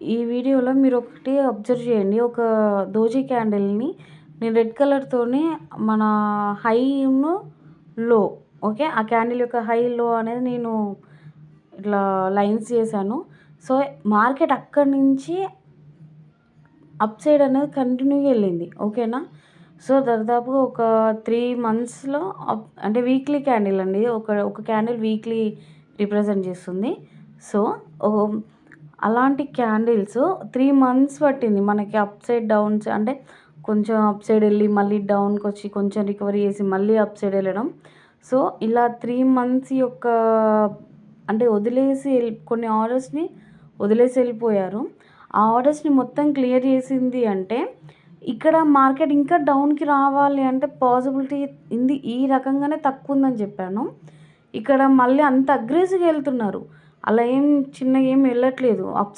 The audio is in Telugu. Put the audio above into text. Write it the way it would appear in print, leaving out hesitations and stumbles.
ఈ వీడియోలో మీరొకటి అబ్జర్వ్ చేయండి. ఒక దోజీ క్యాండిల్‌ని నేను రెడ్ కలర్‌తోని మన హైను, లో ఓకే. ఆ క్యాండిల్ యొక్క హై, లో అనేది నేను ఇట్లా లైన్స్ చేశాను. సో, మార్కెట్ అక్కడి నుంచి అప్ సైడ్ అనేది కంటిన్యూగా ఎళ్ళింది. ఓకేనా. సో, దాదాపుగా ఒక 3 మంత్స్‌లో అంటే వీక్లీ క్యాండిల్ అండి. ఒక క్యాండిల్ వీక్లీ రిప్రజెంట్ చేస్తుంది. సో, అలాంటి క్యాండిల్స్ 3 మంత్స్ పట్టింది మనకి అప్ సైడ్, డౌన్స్ అంటే కొంచెం అప్ సైడ్ ఎళ్ళి, మళ్ళీ డౌన్‌కొచ్చి, కొంచెం రికవరీ చేసి, మళ్ళీ అప్ సైడ్ ఎళ్ళడం. సో, ఇలా 3 మంత్స్ యొక్క అంటే కొన్ని ఆర్డర్స్‌ని వదిలేసి ఎళ్ళిపోయారు. ఆ ఆర్డర్స్‌ని మొత్తం క్లియర్ చేసింది అంటే, ఇక్కడ మార్కెట్ ఇంకా డౌన్‌కి రావాలి అంటే పాసిబిలిటీ ఈ రకంగానే తక్కువుందని చెప్పాను. ఇక్కడ మళ్ళీ అంత అగ్రెసివ్‌గా ఎళ్తున్నారు. అలా చిన్నగా ఏం ఎళ్ళట్లేదు. అప్